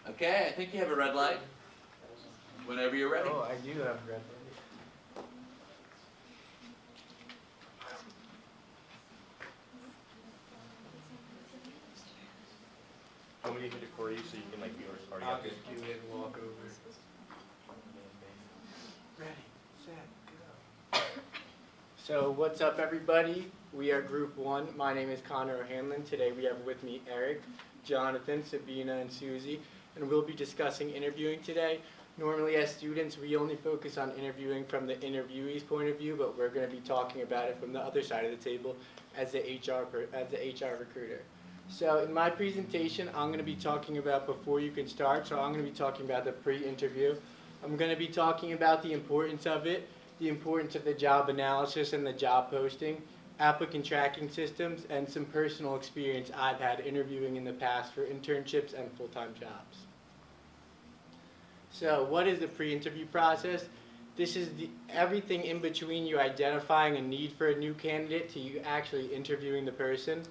Okay, I think you have a red light. Whenever you're ready. Oh, I do have red light. Want me to hit it for you so you can like be already I'll up just do it and walk over. Ready, set, go. So what's up, everybody? We are Group 1. My name is Connor O'Hanlon. Today we have with me Eric, Jonathan, Sabina, and Susie, and we'll be discussing interviewing today. Normally as students we only focus on interviewing from the interviewee's point of view, but we're going to be talking about it from the other side of the table as the HR recruiter. So in my presentation I'm going to be talking about before you can start, so I'm going to be talking about the pre-interview. I'm going to be talking about the importance of it, the importance of the job analysis and the job posting, applicant tracking systems, and some personal experience I've had interviewing in the past for internships and full-time jobs. So what is the pre-interview process? This is everything in between you identifying a need for a new candidate to you actually interviewing the person.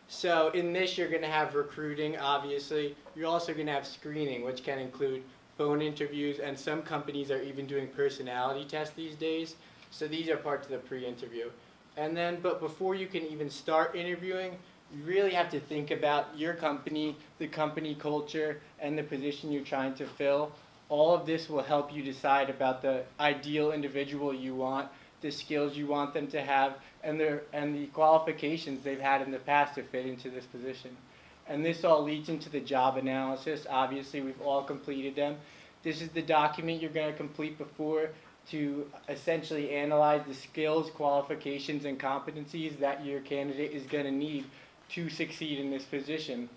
So in this you're going to have recruiting, obviously. You're also going to have screening, which can include phone interviews, and some companies are even doing personality tests these days. So these are parts of the pre-interview. And then, but before you can even start interviewing, you really have to think about your company, the company culture, and the position you're trying to fill. All of this will help you decide about the ideal individual you want, the skills you want them to have, and the qualifications they've had in the past to fit into this position. And this all leads into the job analysis. Obviously, we've all completed them. This is the document you're going to complete before to essentially analyze the skills, qualifications, and competencies that your candidate is going to need to succeed in this position.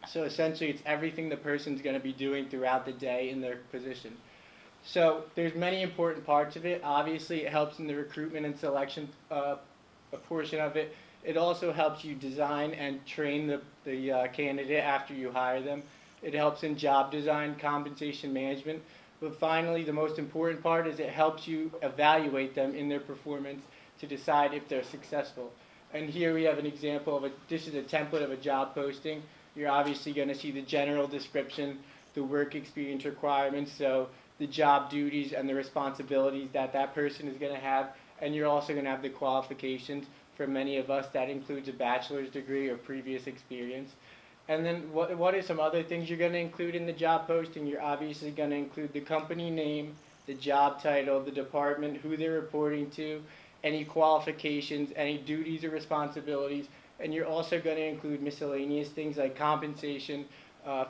So essentially, it's everything the person's going to be doing throughout the day in their position. So there's many important parts of it. Obviously, it helps in the recruitment and selection a portion of it. It also helps you design and train the candidate after you hire them. It helps in job design, compensation management. But finally, the most important part is it helps you evaluate them in their performance to decide if they're successful. And here we have an example of this is a template of a job posting. You're obviously going to see the general description, the work experience requirements, so the job duties and the responsibilities that that person is going to have. And you're also going to have the qualifications. For many of us, that includes a bachelor's degree or previous experience. And then what are some other things you're going to include in the job posting? You're obviously going to include the company name, the job title, the department, who they're reporting to, any qualifications, any duties or responsibilities. And you're also going to include miscellaneous things like compensation,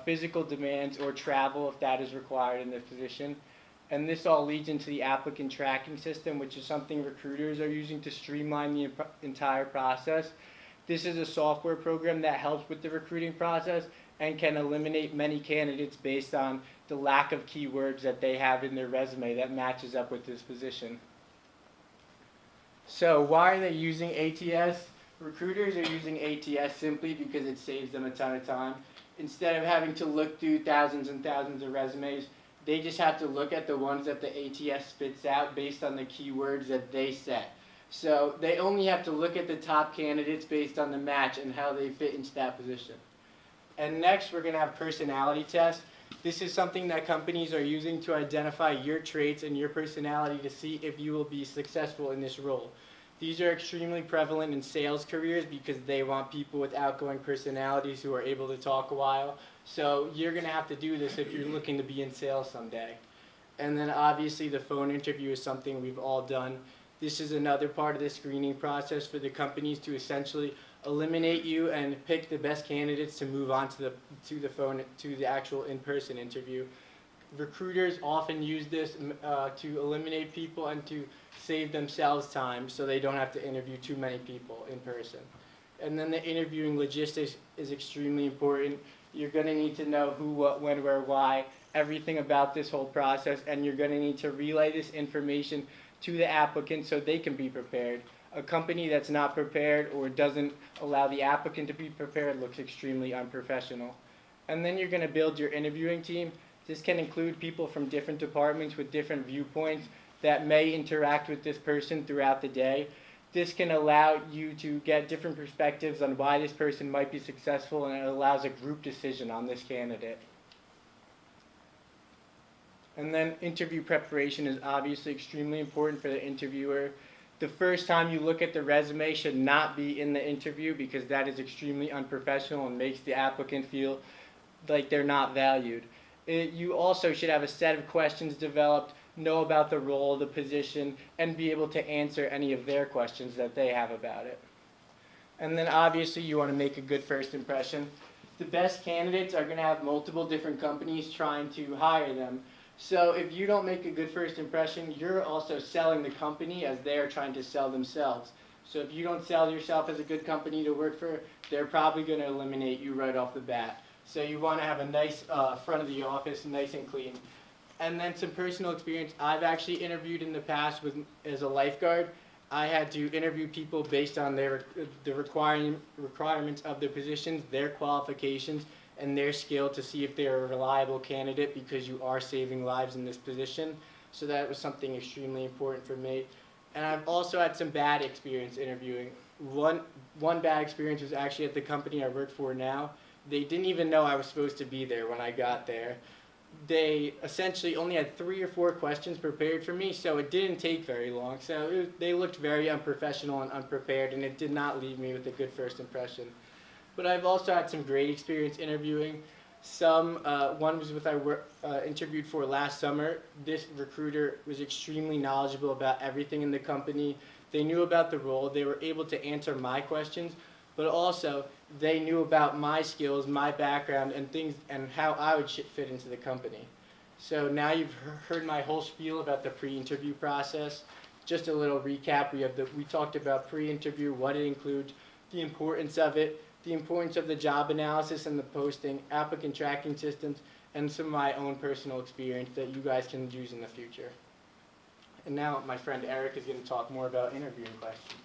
physical demands, or travel if that is required in the position. And this all leads into the applicant tracking system, which is something recruiters are using to streamline the entire process. This is a software program that helps with the recruiting process and can eliminate many candidates based on the lack of keywords that they have in their resume that matches up with this position. So why are they using ATS? Recruiters are using ATS simply because it saves them a ton of time. Instead of having to look through thousands and thousands of resumes, they just have to look at the ones that the ATS spits out based on the keywords that they set. So they only have to look at the top candidates based on the match and how they fit into that position. And next we're going to have personality tests. This is something that companies are using to identify your traits and your personality to see if you will be successful in this role. These are extremely prevalent in sales careers because they want people with outgoing personalities who are able to talk a while. So you're going to have to do this if you're looking to be in sales someday. And then obviously the phone interview is something we've all done. This is another part of the screening process for the companies to essentially eliminate you and pick the best candidates to move on to the actual in-person interview. Recruiters often use this to eliminate people and to save themselves time so they don't have to interview too many people in person. And then the interviewing logistics is extremely important. You're going to need to know who, what, when, where, why, everything about this whole process, and you're going to need to relay this information to the applicant so they can be prepared. A company that's not prepared or doesn't allow the applicant to be prepared looks extremely unprofessional. And then you're going to build your interviewing team. This can include people from different departments with different viewpoints that may interact with this person throughout the day. This can allow you to get different perspectives on why this person might be successful, and it allows a group decision on this candidate. And then interview preparation is obviously extremely important for the interviewer. The first time you look at the resume should not be in the interview because that is extremely unprofessional and makes the applicant feel like they're not valued. You also should have a set of questions developed, know about the role, the position, and be able to answer any of their questions that they have about it. And then obviously you want to make a good first impression. The best candidates are going to have multiple different companies trying to hire them. So if you don't make a good first impression, you're also selling the company as they're trying to sell themselves. So if you don't sell yourself as a good company to work for, they're probably going to eliminate you right off the bat. So you want to have a nice front of the office, nice and clean. And then some personal experience. I've actually interviewed in the past as a lifeguard. I had to interview people based on the requirements of their positions, their qualifications, and their skill to see if they're a reliable candidate because you are saving lives in this position. So that was something extremely important for me. And I've also had some bad experience interviewing. One bad experience was actually at the company I work for now. They didn't even know I was supposed to be there when I got there. They essentially only had 3 or 4 questions prepared for me, so it didn't take very long. So they looked very unprofessional and unprepared, and it did not leave me with a good first impression. But I've also had some great experience interviewing. One was with I interviewed for last summer. This recruiter was extremely knowledgeable about everything in the company. They knew about the role. They were able to answer my questions, but also they knew about my skills, my background, and things, and how I would fit into the company. So now you've heard my whole spiel about the pre-interview process. Just a little recap. We talked about pre-interview, what it includes, the importance of it, the importance of the job analysis and the posting, applicant tracking systems, and some of my own personal experience that you guys can use in the future. And now my friend Eric is going to talk more about interviewing questions.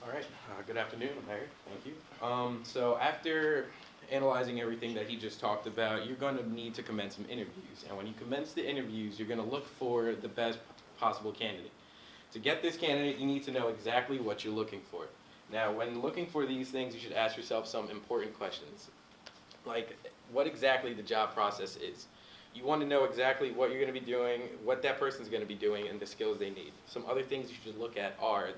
All right, good afternoon, I'm Eric, thank you. So after analyzing everything that he just talked about, you're going to need to commence some interviews. And when you commence the interviews, you're going to look for the best possible candidate. To get this candidate, you need to know exactly what you're looking for. Now, when looking for these things, you should ask yourself some important questions, like what exactly the job process is. You want to know exactly what you're going to be doing, what that person's going to be doing, and the skills they need. Some other things you should look at are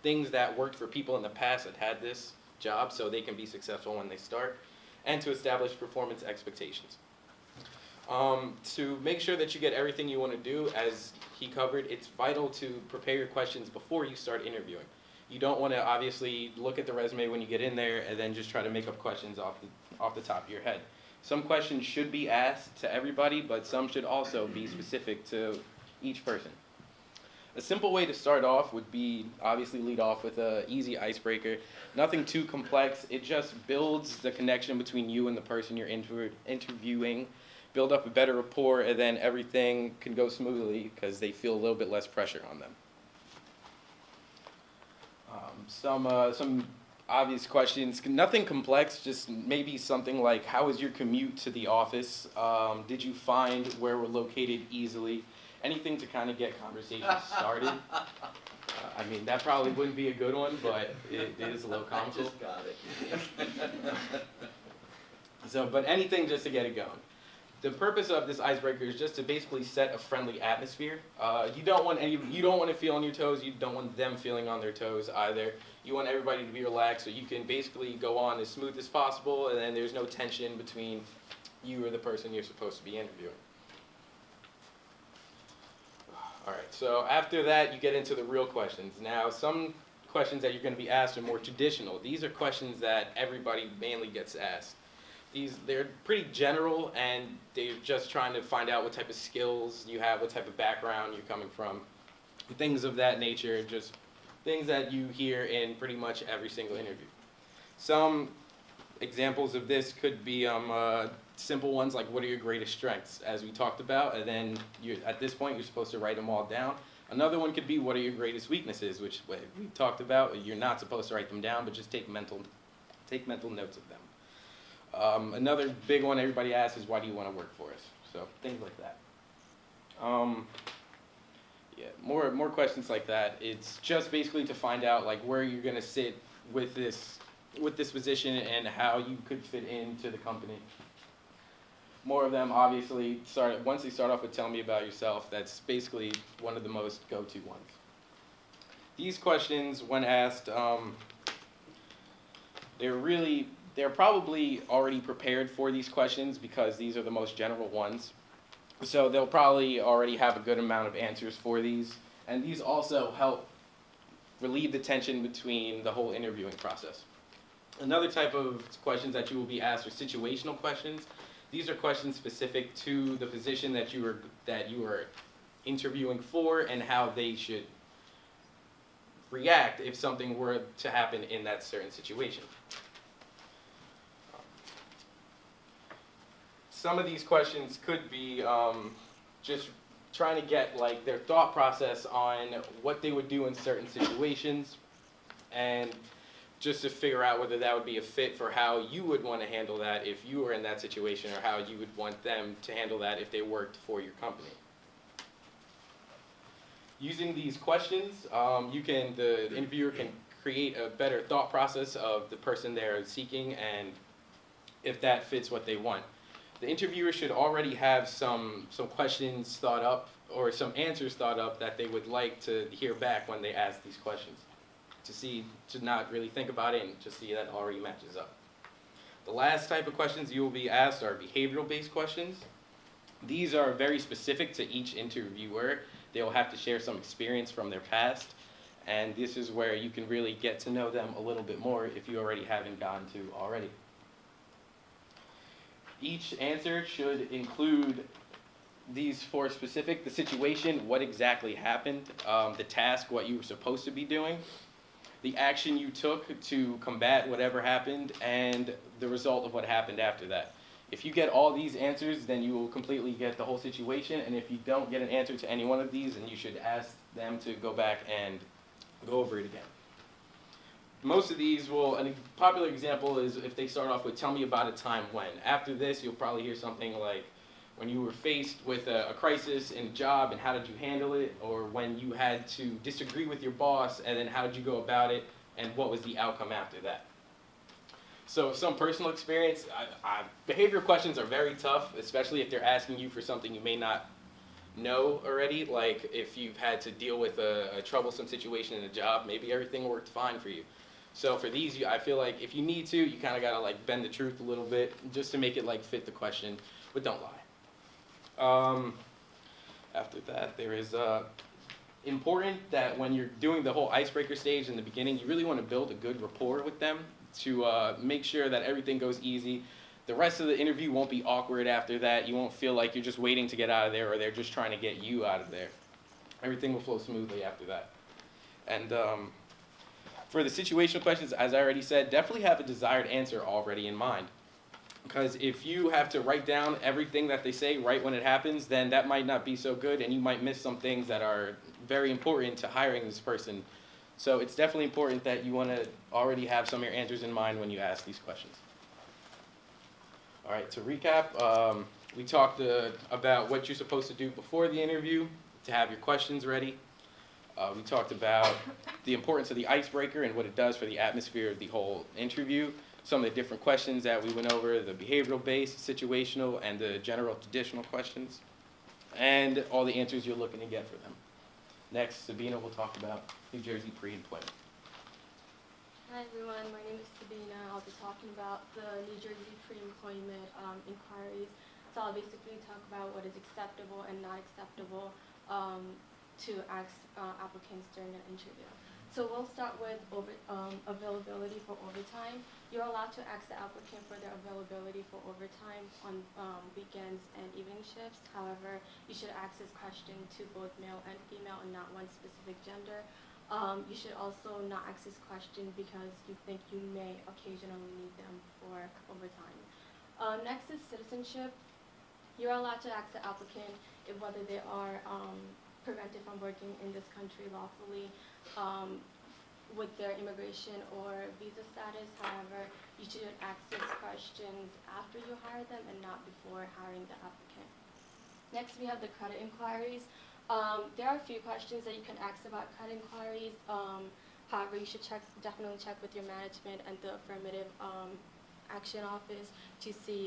things that worked for people in the past that had this job so they can be successful when they start, and to establish performance expectations. To make sure that you get everything you want to do, as he covered, it's vital to prepare your questions before you start interviewing. You don't want to obviously look at the resume when you get in there and then just try to make up questions off the top of your head. Some questions should be asked to everybody, but some should also be specific to each person. A simple way to start off would be obviously lead off with an easy icebreaker. Nothing too complex. It just builds the connection between you and the person you're interviewing, build up a better rapport, and then everything can go smoothly because they feel a little bit less pressure on them. Some obvious questions, nothing complex, just maybe something like, how is your commute to the office? Did you find where we're located easily? Anything to kind of get conversations started. I mean, that probably wouldn't be a good one, but it is a little comical. I just got it. But anything just to get it going. The purpose of this icebreaker is just to basically set a friendly atmosphere. You don't want to feel on your toes. You don't want them feeling on their toes either. You want everybody to be relaxed so you can basically go on as smooth as possible, and then there's no tension between you or the person you're supposed to be interviewing. All right, so after that, you get into the real questions. Now, some questions that you're going to be asked are more traditional. These are questions that everybody mainly gets asked. They're pretty general, and they're just trying to find out what type of skills you have, what type of background you're coming from, things of that nature, just things that you hear in pretty much every single interview. Some examples of this could be simple ones like, what are your greatest strengths, as we talked about, and then at this point, you're supposed to write them all down. Another one could be, what are your greatest weaknesses, which we talked about. You're not supposed to write them down, but just take mental notes of them. Another big one everybody asks is, why do you want to work for us? So things like that. Yeah, more questions like that. It's just basically to find out like where you're going to sit with this position and how you could fit into the company. more of them obviously once they start off with tell me about yourself, that's basically one of the most go-to ones. These questions, when asked, they're probably already prepared for these questions because these are the most general ones. So they'll probably already have a good amount of answers for these. And these also help relieve the tension between the whole interviewing process. Another type of questions that you will be asked are situational questions. These are questions specific to the position that you are interviewing for and how they should react if something were to happen in that certain situation. Some of these questions could be just trying to get like their thought process on what they would do in certain situations, and just to figure out whether that would be a fit for how you would want to handle that if you were in that situation, or how you would want them to handle that if they worked for your company. Using these questions, the interviewer can create a better thought process of the person they're seeking and if that fits what they want. The interviewer should already have some questions thought up or some answers thought up that they would like to hear back when they ask these questions, to not really think about it and just see that it already matches up. The last type of questions you will be asked are behavioral-based questions. These are very specific to each interviewer. They will have to share some experience from their past, and this is where you can really get to know them a little bit more if you already haven't gotten to already. Each answer should include these four specific: the situation, what exactly happened, the task, what you were supposed to be doing, the action you took to combat whatever happened, and the result of what happened after that. If you get all these answers, then you will completely get the whole situation, and if you don't get an answer to any one of these, then you should ask them to go back and go over it again. Most of these a popular example is if they start off with tell me about a time when. After this, you'll probably hear something like when you were faced with a crisis in a job and how did you handle it, or when you had to disagree with your boss and then how did you go about it and what was the outcome after that. So some personal experience, behavioral questions are very tough, especially if they're asking you for something you may not know already, like if you've had to deal with a troublesome situation in a job, maybe everything worked fine for you. So for these, I feel like if you need to, you kind of got to like bend the truth a little bit just to make it like fit the question, but don't lie. After that, there is important that when you're doing the whole icebreaker stage in the beginning, you really want to build a good rapport with them to make sure that everything goes easy. The rest of the interview won't be awkward after that. You won't feel like you're just waiting to get out of there or they're just trying to get you out of there. Everything will flow smoothly after that. And for the situational questions, as I already said, definitely have a desired answer already in mind. Because if you have to write down everything that they say right when it happens, then that might not be so good and you might miss some things that are very important to hiring this person. So it's definitely important that you want to already have some of your answers in mind when you ask these questions. All right, to recap, we talked about what you're supposed to do before the interview to have your questions ready. We talked about the importance of the icebreaker and what it does for the atmosphere of the whole interview. Some of the different questions that we went over, the behavioral-based, situational, and the general traditional questions, and all the answers you're looking to get for them. Next, Sabina will talk about New Jersey pre-employment. Hi everyone, my name is Sabina. I'll be talking about the New Jersey pre-employment inquiries. So I'll basically talk about what is acceptable and not acceptable to ask applicants during an interview. So we'll start with availability for overtime. You're allowed to ask the applicant for their availability for overtime on weekends and evening shifts. However, you should ask this question to both male and female and not one specific gender. You should also not ask this question because you think you may occasionally need them for overtime. Next is citizenship. You're allowed to ask the applicant whether they are prevented from working in this country lawfully with their immigration or visa status. However, you should ask these questions after you hire them and not before hiring the applicant. Next, we have the credit inquiries. There are a few questions that you can ask about credit inquiries. However, you should definitely check with your management and the affirmative action office to see